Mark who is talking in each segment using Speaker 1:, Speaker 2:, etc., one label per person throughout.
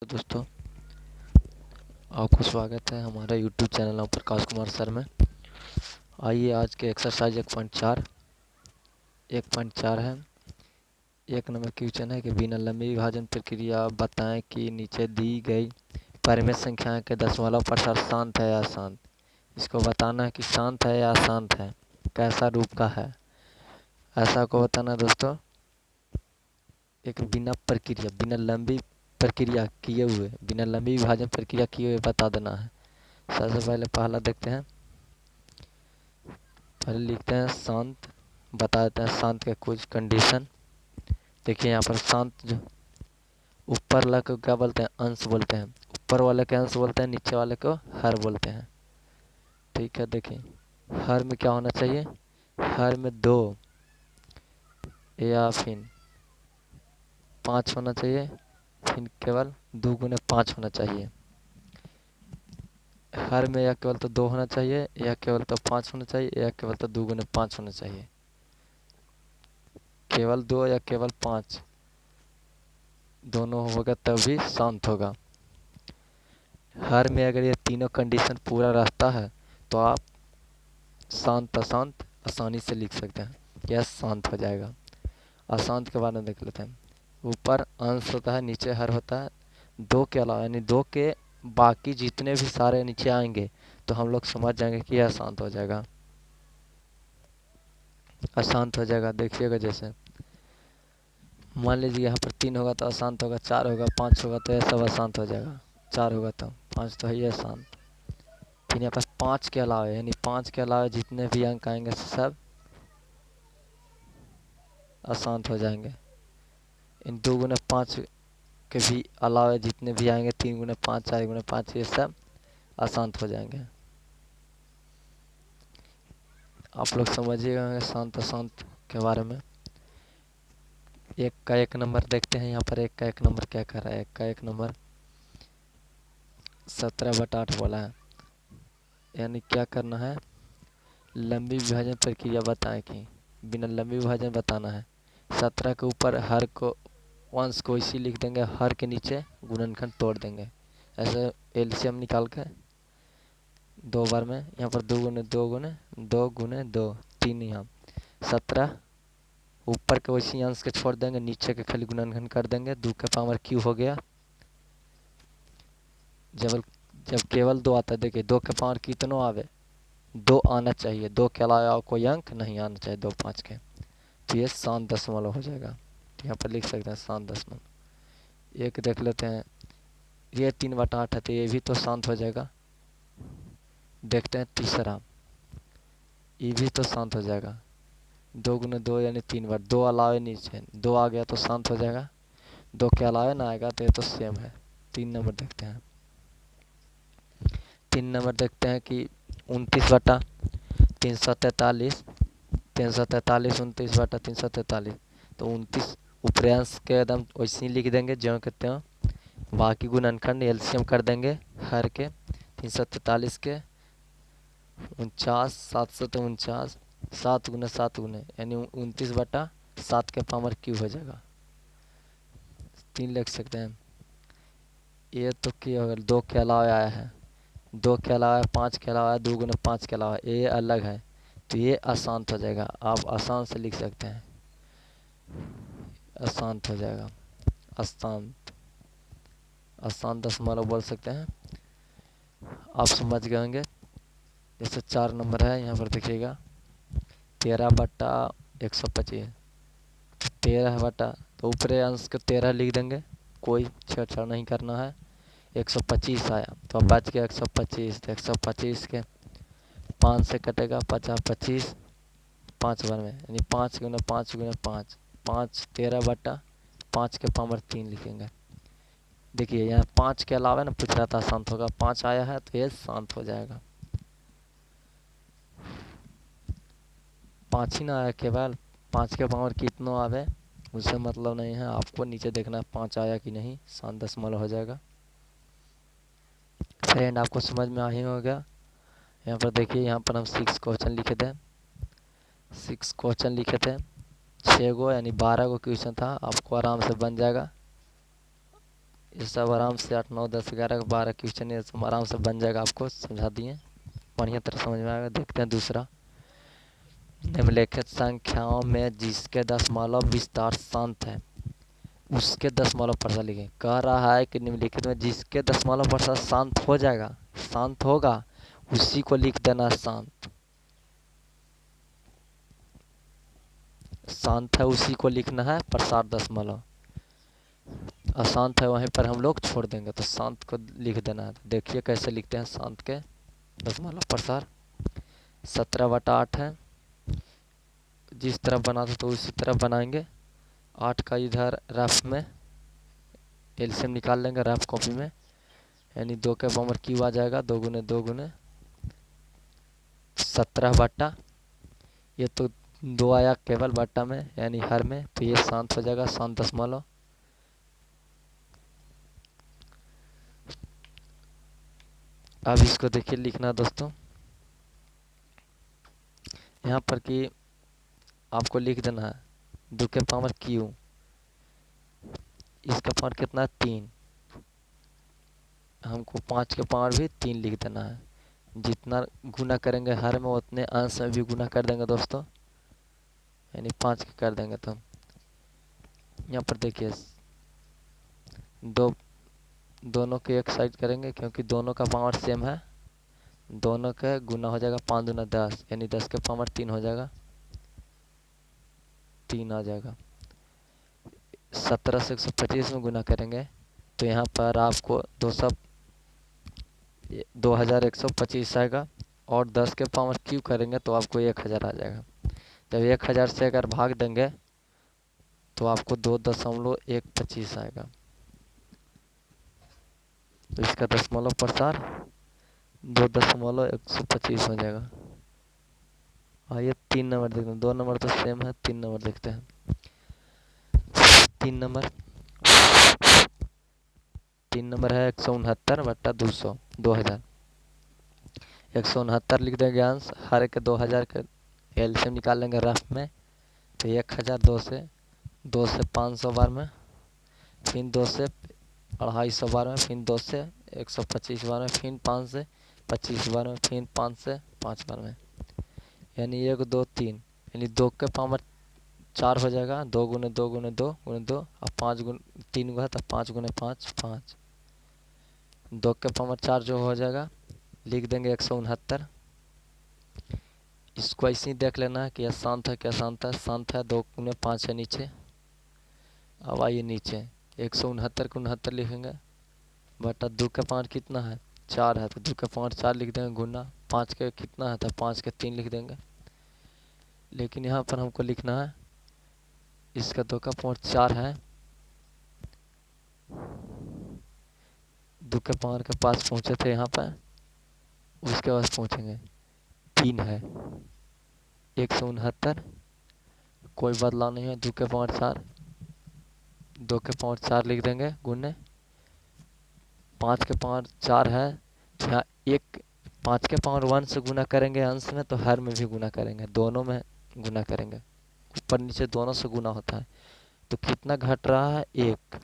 Speaker 1: दोस्तों, आपको स्वागत है हमारा YouTube channel Prakash Kumar sir में। आइए आज के एक्सरसाइज 1.4 है। एक नंबर क्वेश्चन है कि बिना लंबी विभाजन प्रक्रिया बताएं कि नीचे दी गई परिमेय संख्याएं के दशमलव प्रसार शांत है या अशांत। इसको बताना है कि शांत है या अशांत है, कैसा रूप का है, ऐसा को बताना है दोस्तों। एक बिना लंबी प्रक्रिया किए हुए, बिना लंबी विभाजन प्रक्रिया किए हुए बता देना है। सबसे पहले पहला देखते हैं। पहले लिखते हैं शांत, बता देते हैं शांत के कुछ कंडीशन। देखिए यहाँ पर शांत जो ऊपर वाले को क्या बोलते हैं, अंश बोलते हैं। ऊपर वाले के अंश बोलते हैं, नीचे वाले को हर बोलते हैं। ठीक है, देखिए हर में क्या होना चाहिए, हर में 2 या फिर 5 होना चाहिए, फिर केवल 2 गुने 5 होना चाहिए। हर में या केवल तो 2 होना चाहिए, या केवल तो 5 होना चाहिए, या केवल तो 2 गुने 5 होना चाहिए। केवल 2 या केवल 5 दोनों होगा तभी शांत होगा। हर में अगर ये तीनों कंडीशन पूरा रहता है तो आप शांत अशांत आसानी से लिख सकते हैं, यह शांत हो जाएगा। अशांत के बारे में देख लेते हैं। ऊपर अंश होता है, नीचे हर होता है। 2 के अलावा यानी 2 के बाकी जितने भी सारे नीचे आएंगे तो हम लोग समझ जाएंगे कि यह अशांत हो जाएगा, अशांत हो जाएगा। देखिएगा जैसे मान लीजिए यहाँ पर 3 होगा तो अशांत होगा, 4 होगा, 5 होगा तो यह सब अशांत हो जाएगा। 4 होगा तो 5 तो है ही अशांत। फिर यहाँ पर 5 के अलावा यानी 5 के अलावा जितने भी अंक आएंगे सब अशांत हो जाएंगे। इन 2 गुने 5 के भी अलावा जितने भी आएंगे, 3 गुने 5, 4 गुने 5, ये सब अशांत हो जाएंगे। आप लोग समझिएगा शांत अशांत के बारे में। एक का एक नंबर देखते हैं। यहाँ पर एक का एक नंबर क्या कर रहा है। एक का एक नंबर 17/8 बोला है, यानी क्या करना है, लंबी विभाजन प्रक्रिया बताएं कि बिना लंबी विभाजन बताना है। 17 के ऊपर हर को अंश को इसी लिख देंगे, हर के नीचे गुणनखंड तोड़ देंगे। ऐसे एलसीएम निकाल के 2 बार में यहाँ पर 2 गुने 2 गुने 2 गुने 2 3, यहाँ 17 ऊपर के वैसी अंश के छोड़ देंगे, नीचे के खाली गुणनखंड कर देंगे। 2 का पावर क्यू हो गया। जब केवल 2 आता है, देखिए 2 के पावर कितनों आवे, 2 आना चाहिए, 2 के अलावा कोई अंक नहीं आना चाहिए 2 5 के। तो ये शांत दशमलव हो जाएगा। तो यहाँ पर लिख सकते हैं शांत दशमलव। एक देख लेते हैं, ये 3/8 है तो ये भी तो शांत हो जाएगा। देखते हैं तीसरा, ये भी तो शांत हो जाएगा। 2 गुने 2 यानी 3 बार, 2 अलावे नीचे 2 आ गया तो शांत हो जाएगा। 2 के अलावे ना आएगा तो ये तो सेम है। 3 नंबर देखते हैं। 3 नंबर देखते हैं कि 29/343, 343 29/343। तो 29 उपरांश के एकदम वैसे ही लिख देंगे ज्यों के त्यों। बाकी गुणनखंड एलसीएम कर देंगे हर के। 343 के 49, 749, 7 गुने 7 गुने यानी 29/7 के पावर क्यू हो जाएगा। 3 लिख सकते हैं। ये तो क्या होगा, 2 के अलावा आया है, 2 के अलावा 5 के अलावा 2 गुने 5 के अलावा, ये अलग है तो ये अशांत हो जाएगा। आप आसान से लिख सकते हैं, अशांत हो जाएगा। अशांत, अशांत दशमलव बोल सकते हैं। आप समझ गए होंगे। जैसे 4 नंबर है, यहाँ पर देखिएगा 13/125, 13 बटा तो ऊपरी अंश के 13 लिख देंगे, कोई छेड़छाड़ नहीं करना है। 125 आया तो अब बच गया 125। तो 125 के 5 से कटेगा 50, 25 5 बार में यानी 5 गुना 5 गुना 5, 5 13/5 के पावर 3 लिखेंगे। देखिए यहाँ 5 के अलावा ना पूछ रहा था शांत होगा, 5 आया है तो ये शांत हो जाएगा। 5 ही ना आया, केवल 5 के पावर कितना आवे उससे मतलब नहीं है। आपको नीचे देखना है 5 आया कि नहीं, शांत दशमलव हो जाएगा। फ्रेंड आपको समझ में आ ही हो गया। यहाँ पर देखिए, यहाँ पर हम 6 क्वेश्चन लिखे थे, 6 क्वेश्चन लिखे थे, 6 गो यानी 12 गो क्वेश्चन था। आपको आराम से बन जाएगा। ये सब आराम से 8 9 10 11 12 क्वेश्चन ये सब आराम से बन जाएगा, आपको समझा दिए, बढ़िया तरह समझ में आएगा। देखते हैं दूसरा। निम्नलिखित संख्याओं में जिसके दशमलव विस्तार शांत है उसके दशमलव प्रसार लिखें। कह रहा है कि निम्नलिखित में जिसके दशमलव प्रसार शांत हो जाएगा, शांत होगा, उसी को लिख देना शांत। शांत है उसी को लिखना है प्रसार दशमलव, अशांत है वहीं पर हम लोग छोड़ देंगे, तो शांत को लिख देना है। तो देखिए कैसे लिखते हैं शांत के दशमलव प्रसार। 17/8 है, जिस तरफ बनाते तो उसी तरफ बनाएंगे। 8 का इधर रफ में एलसीएम निकाल लेंगे रफ कॉपी में, यानी 2 के पावर क्यू आ जाएगा, 2 गुने 2 गुने 17/, ये तो 2 आया केवल बट्टा में यानी हर में, तो ये शांत हो जाएगा, शांत दशमलव। अब इसको देखिए लिखना दोस्तों, यहाँ पर कि आपको लिख देना है 2 के पावर क्यू, इसका पावर कितना है 3, हमको 5 के पावर भी 3 लिख देना है। जितना गुना करेंगे हर में उतने अंश में भी गुना कर देंगे दोस्तों, यानी 5 के कर देंगे। तो यहाँ पर देखिए दोनों के एक साइड करेंगे क्योंकि दोनों का पावर सेम है, दोनों का गुना हो जाएगा 5 दूना 10, यानी 10 के पावर 3 हो जाएगा, 3 आ जाएगा। 17 से 125 में गुना करेंगे तो यहाँ पर आपको 2125 आएगा, और 10 के पावर क्यू करेंगे तो आपको 1000 आ जाएगा। जब 1000 से अगर भाग देंगे तो आपको 2.125 आएगा, तो इसका दशमलव प्रसार 2.125 हो जाएगा। आइए 3 नंबर देखते हैं, 2 नंबर तो सेम है, 3 नंबर देखते हैं। 3 नंबर है 169/200, 2000। 169 लिख देंगे अंश, हर के 2000 के एलसीएम निकाल लेंगे रफ में, तो 1000 2 से 500 बार में, फिर 2 से 250 बार में, फिर 2 से 125 बार में, फिर 5 से 25 बार में, फिर 5 से 5 बार में, यानी 1 2 3, यानी 2 के पावर 4 हो जाएगा, 2 गुने 2 गुने 2 गुने 2, और 5 गुने 3 हुआ तो 5 गुने 5 5, 2 के पावर 4 जो हो जाएगा, लिख देंगे 169। इसको ऐसे ही देख लेना है कि शांत है क्या शांत है, शांत है 2 गुने 5 है नीचे। अब आइए नीचे 169 को 69 लिखेंगे, बटा 2 का पावर कितना है 4 है, तो 2 का पावर 4 लिख देंगे, गुना 5 के कितना है तो 5 के 3 लिख देंगे। लेकिन यहाँ पर हमको लिखना है इसका 2 का पावर 4 है, 2 के पावर के पास पहुँचे थे यहाँ पर, उसके पास पहुँचेंगे 3 है 169, कोई बदलाव नहीं है, 2 के पावर 4, 2 के पावर 4 लिख देंगे, गुने 5 के पावर 4 है, यहाँ 5 के पावर 1 से गुना करेंगे अंश में, तो हर में भी गुना करेंगे, दोनों में गुना करेंगे, ऊपर नीचे दोनों से गुना होता है। तो कितना घट रहा है 1,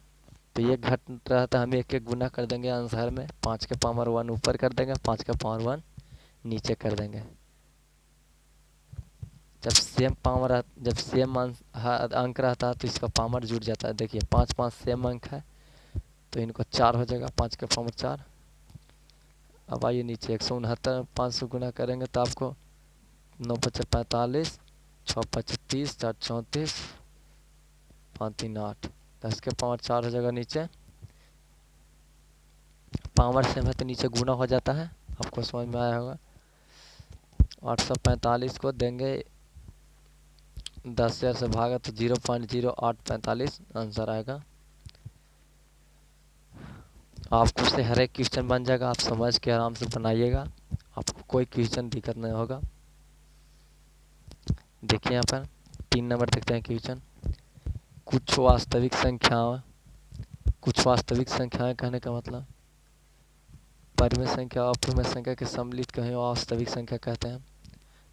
Speaker 1: तो 1 घट रहा था, हम 1 1 गुना कर देंगे अंश हर में, 5 के पावर 1 ऊपर कर देंगे, 5 के पावर 1 नीचे कर देंगे। जब सेम अंक रहता है तो इसका पावर जुड़ जाता है। देखिए 5 5 सेम अंक है तो इनको 4 हो जाएगा, 5 के पावर 4। अब आइए नीचे 169 5 से गुना करेंगे तो आपको 9 5 45, 6 5 30, 4 34, 5 3 8, 10 के पावर 4 हो जाएगा नीचे। पावर सेम है तो नीचे गुना हो जाता है, आपको समझ में आया होगा। 845 को देंगे 10,000 से भागा तो 0.0845 आंसर आएगा। आपको से हर एक क्वेश्चन बन जाएगा, आप समझ के आराम से बनाइएगा, आपको कोई क्वेश्चन दिक्कत नहीं होगा। देखिए यहाँ पर 3 नंबर देखते हैं क्वेश्चन। कुछ वास्तविक संख्याएं कहने का मतलब परिमेय संख्या और अपूर्णांक संख्या के सम्मिलित कहें वास्तविक संख्या कहते हैं।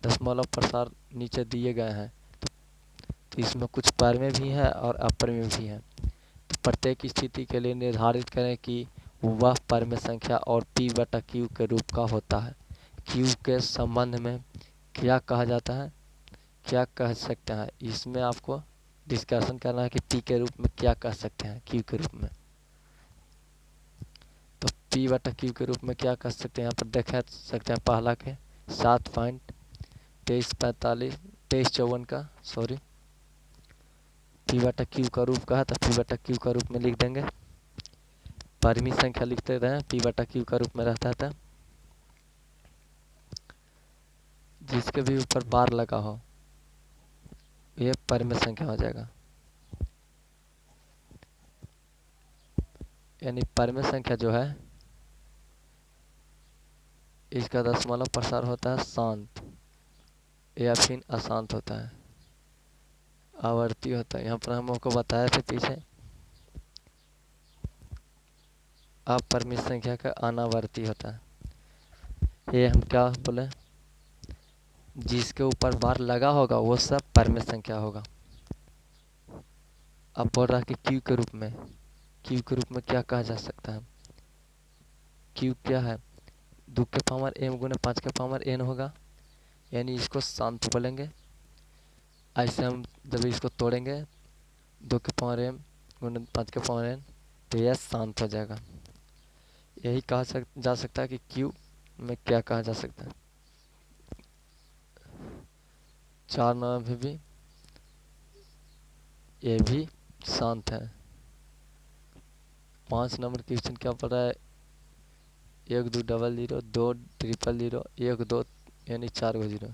Speaker 1: दशमलव प्रसार नीचे दिए गए हैं, तो इसमें कुछ परिमेय भी है और अपरिमेय भी है। तो प्रत्येक स्थिति के लिए निर्धारित करें कि वह परम संख्या और p बटा q के रूप का होता है। q के संबंध में क्या कहा जाता है, क्या कह सकते हैं, इसमें आपको डिस्कशन करना है कि p के रूप में क्या कह सकते हैं q के रूप में। तो p बटा q के रूप में क्या कह सकते हैं, यहाँ पर देख सकते हैं पहला के 7.2354 का p बटा q का रूप का है, तो p बटा q का रूप में लिख देंगे। परिमित संख्या लिखते रहे, p बटा q का रूप में रहता था। जिसके भी ऊपर बार लगा हो ये परिमित संख्या हो जाएगा। यानी परिमित संख्या जो है इसका दशमलव प्रसार होता है शांत या फिर अशांत होता है, आवर्ती होता है। यहाँ पर हम आपको बताए थे पीछे अपरिमित संख्या का अनावर्ती होता है। ये हम क्या बोले, जिसके ऊपर बार लगा होगा वो सब परिमित संख्या होगा। अब बोल रहा है कि q के रूप में, q के रूप में क्या कहा जा सकता है, q क्या है, 2 के पावर m गुने 5 के पावर n होगा, यानी इसको शांत बोलेंगे। ऐसे हम जब इसको तोड़ेंगे 2 के पावर m गुने 5 के पावर n तो यह शांत हो जाएगा। यही कहा जा सकता है कि q में क्या कहा जा सकता है। 4 नंबर भी ये भी शांत है। 5 नंबर क्वेश्चन क्या पड़ रहा है, 1 2 डबल 0 2 ट्रिपल 0 1 2 यानी 4 गो 0,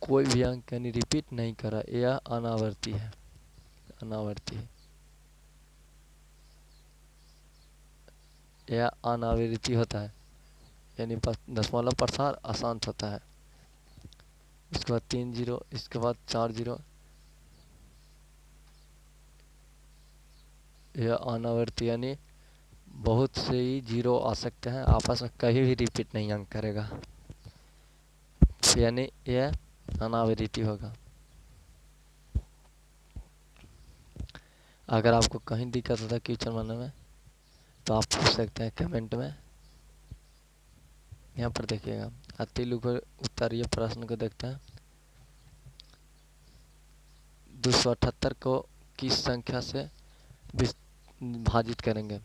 Speaker 1: कोई भी अंक यानी रिपीट नहीं करा, यह अनावर्ती है, अनावर्ती है। यह अनावृत्ति होता है, यानी दशमलव प्रसार अशांत होता है। इसके बाद 3 0, इसके बाद 4 0, यह अनावर्ती यानी बहुत से ही जीरो आ सकते हैं, आपस में कहीं भी रिपीट नहीं अंक करेगा, यानी यह अनावृत्ति होगा। अगर आपको कहीं दिक्कत होता है क्वेश्चन बनाने में तो आप पूछ सकते हैं कमेंट में। यहाँ पर देखिएगा अति लघु उत्तरीय प्रश्न को देखते हैं। 278 को किस संख्या से विभाजित करेंगे,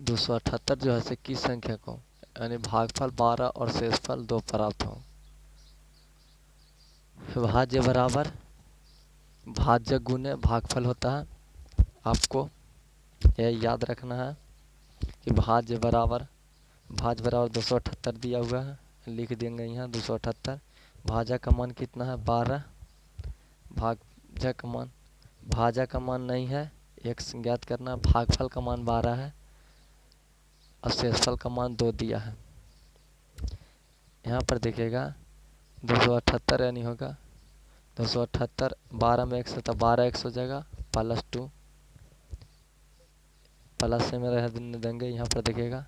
Speaker 1: 278 जो है से किस संख्या को, यानी भागफल 12 और शेषफल 2 प्राप्त हो। भाज्य बराबर भाज्य गुने भागफल होता है। आपको यह याद रखना है कि भाज्य बराबर 278 दिया हुआ है, लिख देंगे यहाँ 278। भाज्य का मान कितना है 12, भाज्य का मान नहीं है, एक ज्ञात करना, भागफल का मान 12 है और शेषफल का मान 2 दिया है। यहाँ पर देखिएगा 278 यानी होगा 278, 12 में 100 तो 12 100 हो जाएगा, +2 प्लस से में रह देंगे। यहाँ पर देखिएगा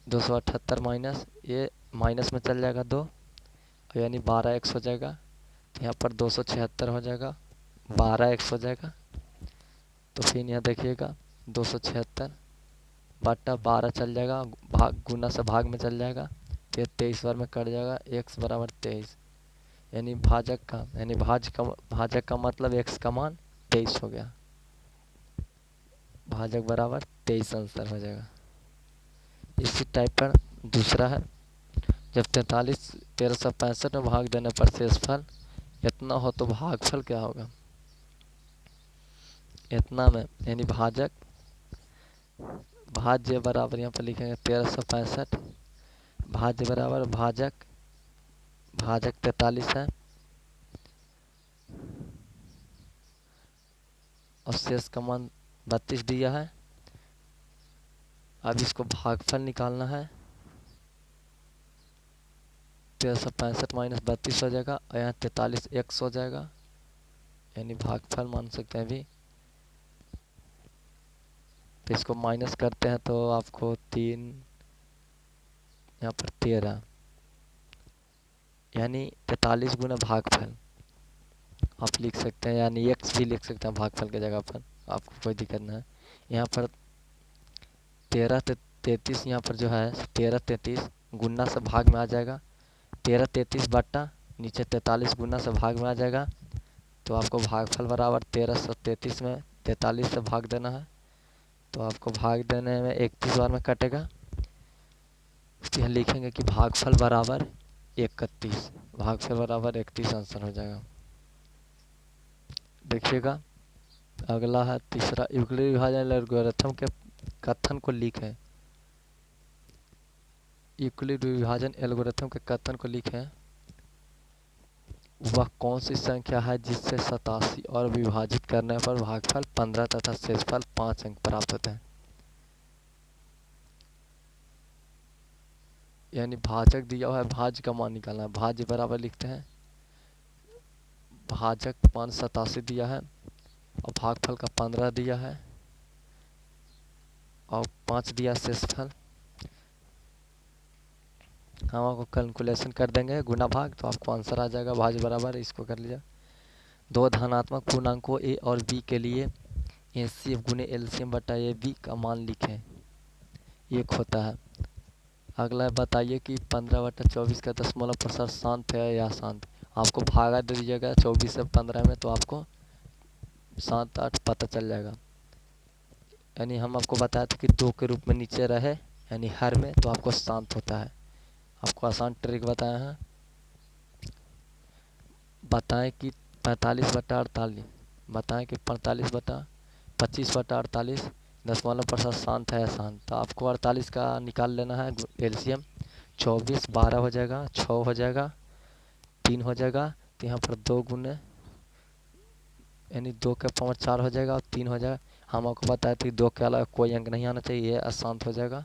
Speaker 1: 278 माइनस, ये माइनस में चल जाएगा 2, यानी 12 100 हो जाएगा। तो यहाँ पर 276 हो जाएगा, 12 100 हो जाएगा। तो फिर यहाँ देखिएगा 276 बटा 12 चल जाएगा, भाग गुना से भाग में चल जाएगा, फिर 23 बार में कट जाएगा, x बराबर 23, यानी भाजक का मतलब x का मान 23 हो गया, भाजक बराबर 23 आंसर हो जाएगा। इसी टाइप पर दूसरा है, जब 1365 में भाग देने पर शेषफल इतना हो तो भागफल क्या होगा। इतना में यानी भाज्य बराबर यहाँ पर लिखेंगे 1365, भाज्य बराबर भाजक 43 है और शेष का मान 32 दिया है। अब इसको भागफल निकालना है, 1365 माइनस 32 हो जाएगा और यहाँ 43 100 हो जाएगा, यानी भागफल मान सकते हैं अभी। तो इसको माइनस करते हैं तो आपको 3 यहाँ पर 13, यानी 43 गुना भागफल आप लिख सकते हैं, यानी एक्स भी लिख सकते हैं भागफल की जगह पर, आपको कोई दिक्कत नहीं है। यहाँ पर 13 33 यहाँ पर जो है 13 33 गुना से भाग में आ जाएगा, 13 33 बट्टा नीचे 43 गुना से भाग में आ जाएगा। तो आपको भागफल बराबर 1333 में 43 से भाग देना है। तो आपको भाग देने में 31 बार में कटेगा। तो यहाँ लिखेंगे कि भागफल बराबर 31, भागफल बराबर 31 आंसर हो जाएगा। देखिएगा अगला है तीसरा, यूक्लिड विभाजन एल्गोरिथम के कथन को लिखें। यूक्लिड विभाजन एल्गोरिथम के कथन को लिखें। वह कौन सी संख्या है जिससे 87 और विभाजित करने पर भागफल 15 तथा शेषफल 5 अंक प्राप्त होते हैं। यानी भाजक दिया हुआ है, भाज्य का मान निकालना है। भाज्य बराबर लिखते हैं, भाजक मान 87 दिया है और भागफल का 15 दिया है और 5 दिया शेषफल। हम आपको कैलकुलेशन कर देंगे गुना भाग, तो आपको आंसर आ जाएगा। भाज्य बराबर इसको कर लीजिए, दो धनात्मक पूर्णांकों ए और बी के लिए एचसीएफ गुने एलसीएम बटा ए बी का मान लिखें। एक होता है। अगला बताइए कि 15/24 का दशमलव प्रसार शांत है या शांत। आपको भागा दे दीजिएगा 24 से 15 में, तो आपको 7 8 पता चल जाएगा। यानी हम आपको बताया था कि 2 के रूप में नीचे रहे यानी हर में, तो आपको शांत होता है। आपको आसान ट्रिक बताया है। बताएं कि 45/48, बताएं कि 25/48 दशमलव प्रसार शांत है या शांत। तो आपको 48 का निकाल लेना है एलसीएम। 24 12 हो जाएगा, 6 हो जाएगा, 3 हो जाएगा। तो यहाँ पर 2 गुने यानी 2 के पावर 4 हो जाएगा और 3 हो जाएगा। हम आपको बताए थे 2 के अलावा कोई अंक नहीं आना चाहिए, ये अशांत हो जाएगा।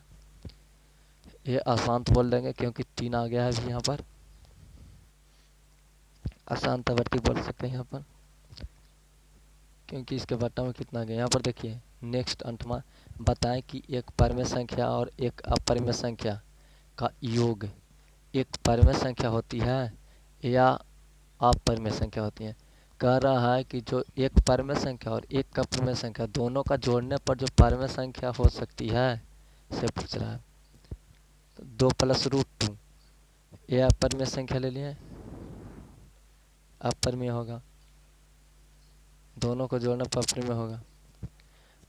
Speaker 1: ये अशांत बोल देंगे क्योंकि 3 आ गया है अभी यहाँ पर। अशांतवर्ती बोल सकते हैं यहाँ पर, क्योंकि इसके बट्टा में कितना आ गया। यहाँ पर देखिए नेक्स्ट अंतमा, बताएं कि एक परिमेय संख्या और एक अपरिमेय संख्या का योग एक परिमेय संख्या होती है या अपरिमेय संख्या होती है। कह रहा है कि जो एक परिमेय संख्या और एक अपरिमेय संख्या दोनों का जोड़ने पर जो परिमेय संख्या हो सकती है से पूछ रहा है। तो 2 + √2 ये अपरिमेय संख्या ले लिए, अपरिमेय होगा, दोनों को जोड़ने पर अपरिमेय होगा।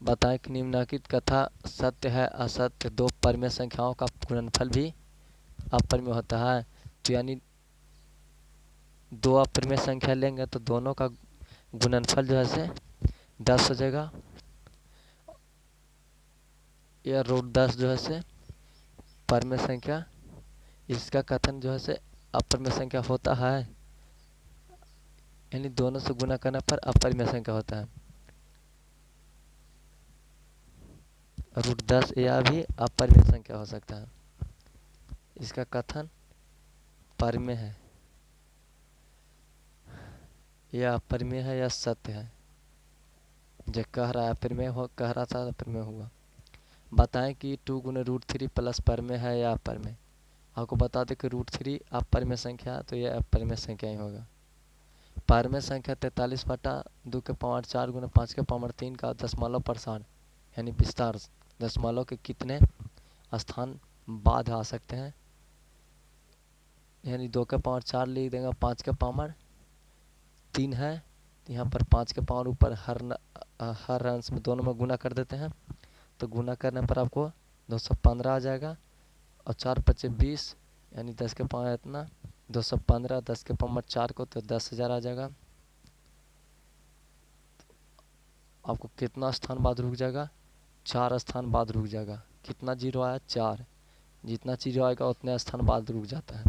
Speaker 1: बताएं कि निम्नलिखित कथा सत्य है असत्य, 2 परिमेय संख्याओं का गुणनफल भी अपरिमेय होता है। तो यानी 2 अपरिमेय संख्या लेंगे तो दोनों का गुणनफल जो है से 10 हो जाएगा। या √10 जो है से परिमेय संख्या, इसका कथन जो है से अपरिमेय संख्या होता है, यानी दोनों से गुना करने पर अपरिमेय संख्या होता है। √10 या भी अपरिमेय संख्या हो सकता है। इसका कथन परिमेय है या अपरिमेय है या सत्य है। जो कह रहा है अपरिमेय हो, कह रहा था अपरिमेय हुआ। बताएं कि 2 × √3 प्लस परिमेय है या अपरिमेय। आपको बता दें कि √3 अपरिमेय संख्या, तो यह अपरिमेय संख्या ही होगा। परिमेय संख्या 43/2 के पावर 4 × 5 के पावर 3 का दशमलव प्रसार यानी विस्तार दशमलव के कितने स्थान बाद आ सकते हैं। यानी 2 के पावर 4 लिख देंगे, 5 के पावर 3 है, तो यहाँ पर 5 के पावर ऊपर हर अंश में दोनों में गुना कर देते हैं। तो गुना करने पर आपको 215 आ जाएगा और 4 × 5 = 20 यानी 10 के पावर इतना 215, 10 के पावर 4 को तो 10,000 आ जाएगा। आपको कितना स्थान बाद रुक जाएगा, 4 स्थान बाद रुक जाएगा। कितना जीरो आया, 4। जितना जीरो आएगा उतने स्थान बाद रुक जाता है।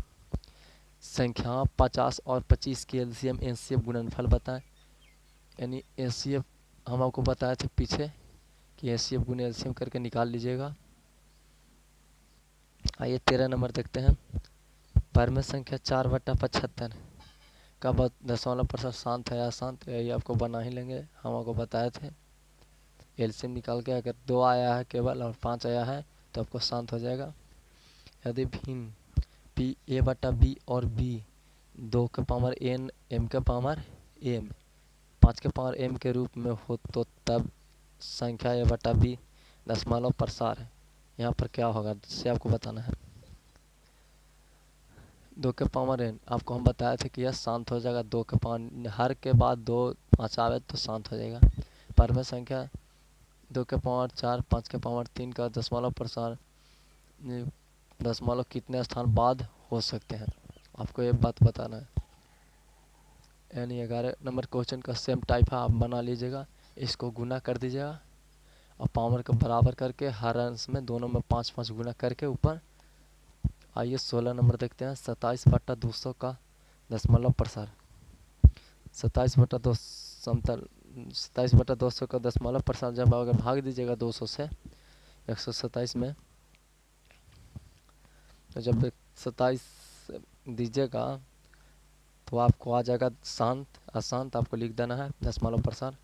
Speaker 1: संख्या 50 और 25 के एलसीएम एनसीएफ गुणनफल बताएं। यानी एनसीएफ हम आपको बताए थे पीछे कि एनसीएफ गुने एलसीएम करके निकाल लीजिएगा। आइए 13 नंबर देखते हैं। परिमेय संख्या 4/75 का दशमलव प्रसार शांत है या अशांत, ये आपको बना ही लेंगे। हम आपको बताए थे एलसीएम निकाल के अगर 2 आया है केवल और 5 आया है तो आपको शांत हो जाएगा। यदि भिन्न p a/b और b 2 के पावर n m के पावर एम, 5 के पावर एम के रूप में हो तो तब संख्या ए बटा बी दशमलव प्रसार है। यहाँ पर क्या होगा जिससे आपको बताना है। 2 के पावर एन आपको हम बताए थे कि यह शांत हो जाएगा। 2 के पावर हर के बाद 2 5 आवे तो शांत हो जाएगा। पर में संख्या 2 के पावर 4 5 के पावर 3 का दशमलव प्रसार दशमलव कितने स्थान बाद हो सकते हैं, आपको ये बात बताना है। यानी 11 नंबर क्वेश्चन का सेम टाइप है, आप बना लीजिएगा। इसको गुना कर दीजिएगा और पावर का बराबर करके हर अंश में दोनों में 5 5 गुना करके ऊपर। आइए 16 नंबर देखते हैं। 27/200 का दशमलव प्रसार। 27/200 का दशमलव प्रसार जब अगर भाग दीजिएगा 200 से 127 में, तो जब 27 दीजिएगा तो आपको आ जाएगा शांत अशांत, आपको लिख देना है दशमलव प्रसार।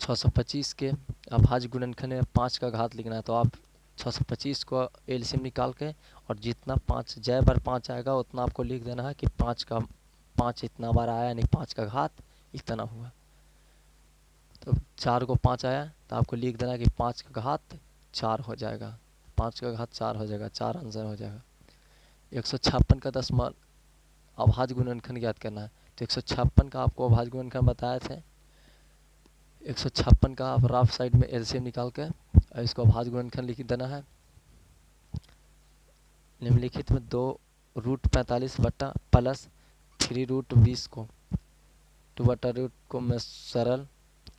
Speaker 1: 625 के अभाज्य गुणनखंड में 5 का घात लिखना है, तो आप 625 को एलसीएम निकाल के और जितना 5 जय बार 5 आएगा उतना आपको लिख देना है कि 5 इतना बार आया, यानी 5 का घात इतना हुआ। तो 4 को 5 आया तो आपको लिख देना है कि 5 का घात 4 हो जाएगा। 5 का घात 4 हो जाएगा, 4 आंसर हो जाएगा। 156 का दशमलव अभाज्य गुणनखंड ज्ञात करना है, तो 156 का आपको अभाज्य गुणनखंड बताए थे। 156 का आप राफ साइड में एलसीएम निकाल के इसको अभाज्य गुणनखंड लिख देना है। निम्नलिखित में 2√45 बटा प्लस 3√20 को 2 बटा रूट को में सरल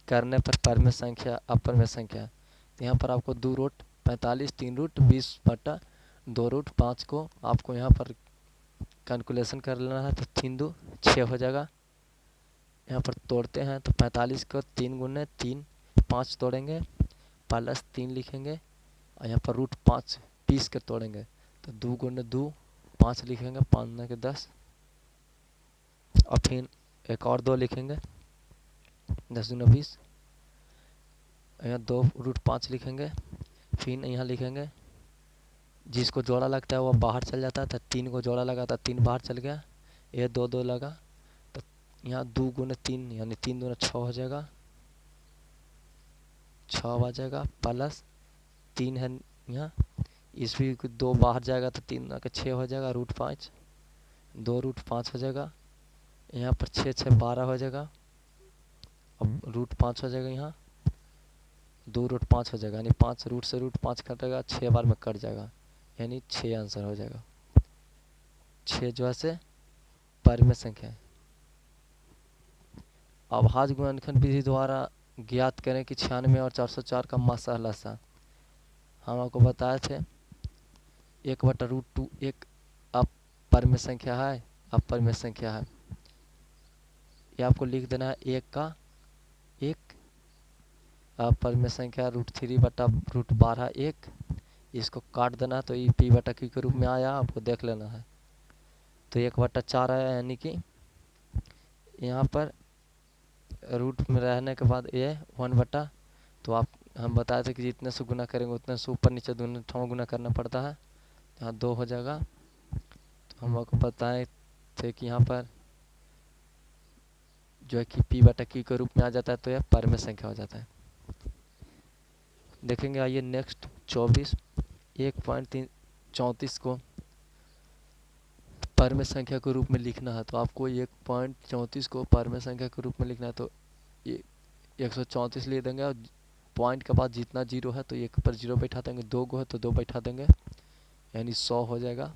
Speaker 1: करने पर में संख्या अपर में संख्या है। तो यहाँ पर आपको 2√45 3√20 बटा 2√5 को आपको यहाँ पर कैलकुलेशन कर लेना है, तो 3 2 6 हो जाएगा। यहाँ पर तोड़ते हैं तो 45 को 3 गुने 3 5 तोड़ेंगे प्लस 3 लिखेंगे और यहाँ पर √5 20 के तोड़ेंगे तो 2 गुने 2 5 लिखेंगे, 5 9 के 10 और फिर एक और 2 लिखेंगे, 10 दूना 20। यहाँ 2√5 लिखेंगे, फिर यहाँ लिखेंगे जिसको जोड़ा लगता है वो बाहर चल जाता है, तो 3 को जोड़ा लगा था 3 बाहर चल गया, ये 2 2 लगा तो यहाँ 2 गुने 3 यानी 3 दूना 6 हो जाएगा, 6 आ जाएगा प्लस 3 है यहाँ, इसमें 2 बाहर जाएगा तो 3 ना के 6 हो जाएगा, √5 2√5 हो जाएगा। यहाँ पर 6 6 12 हो जाएगा, अब √5 हो जाएगा, यहाँ 2√5 हो जाएगा, यानी 5 रूट से √5 कटेगा, 6 बार में कट जाएगा, यानी 6 आंसर हो जाएगा। 6 जो है से परिमेय संख्या है। अभाज्य गुणनखंड विधि द्वारा ज्ञात करें कि 96 और 404 का मासा लसा। हम आपको बताए थे 1/√2 एक अपरिमेय संख्या है, अपरिमेय संख्या है। ये आपको लिख देना है 1 का 1 अपरिमेय संख्या √3/√12 1, इसको काट देना है तो ये p/q के रूप में आया, आपको देख लेना है। तो 1/4 आया, यानी कि यहाँ पर रूट में रहने के बाद ये 1/, तो आप हम बताए थे कि जितने से गुना करेंगे उतने से ऊपर नीचे दोनों ठाव गुना करना पड़ता है। यहाँ 2 हो जाएगा। तो हम आपको बताए थे कि यहाँ पर जो है कि p/q के रूप में आ जाता है, तो यह परिमेय संख्या हो जाता है। देखेंगे आइए नेक्स्ट 24 1.34 को परिमेय संख्या के रूप में लिखना है, तो आपको 1.34 को परिमेय संख्या के रूप में लिखना है, तो ये 134 ले देंगे और पॉइंट के बाद जितना जीरो है तो 1 पर 0 बैठा देंगे, 2 गो है तो 2 बैठा देंगे, यानी 100 हो जाएगा।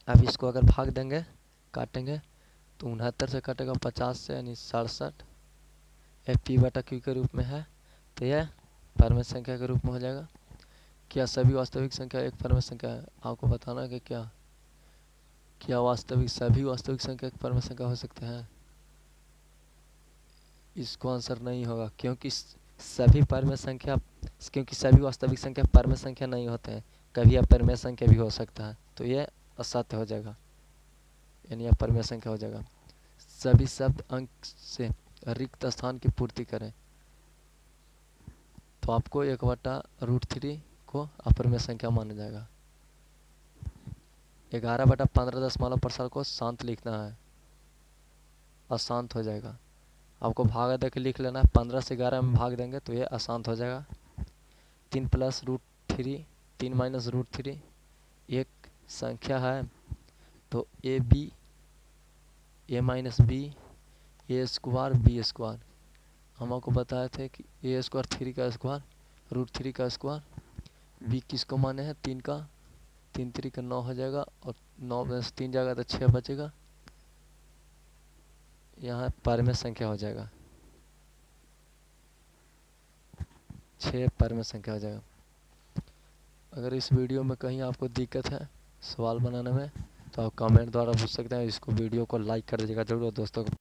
Speaker 1: अब इसको अगर भाग देंगे काटेंगे तो 69 से कटेगा 50 से, यानी 67 p/q के रूप में है, तो यह परिमेय संख्या के रूप में हो जाएगा। क्या सभी वास्तविक संख्या एक परिमेय संख्या है? आपको बताना है कि क्या वास्तविक सभी वास्तविक संख्या एक परिमेय संख्या हो सकते हैं? इसको आंसर नहीं होगा, क्योंकि सभी वास्तविक संख्या परिमेय संख्या नहीं होते हैं, कभी अपरिमेय संख्या भी हो सकता है, तो ये असत्य हो जाएगा, यानी अपरिमेय संख्या हो जाएगा। सभी शब्द अंक से रिक्त स्थान की पूर्ति करें, तो आपको 1/√3 को अपरिमेय संख्या माना जाएगा। 11/15 दशमलव प्रसार को शांत लिखना है, अशांत हो जाएगा। आपको भाग दे के लिख लेना है, 15 से 11 में भाग देंगे तो ये अशांत हो जाएगा। 3+√3, 3 - √3 एक संख्या है, तो a-b a²b²। हम आपको बताए थे कि a² 3 का स्क्वायर, √3 का स्क्वायर, b किसको माने हैं 3 का, 3 3 का 9 हो जाएगा, और 9 में से 3 जाएगा तो 6 बचेगा। यहाँ पर में संख्या हो जाएगा, 6 पर में संख्या हो जाएगा। अगर इस वीडियो में कहीं आपको दिक्कत है सवाल बनाने में तो आप कमेंट द्वारा पूछ सकते हैं। इसको वीडियो को लाइक कर दीजिएगा जरूर, दोस्तों को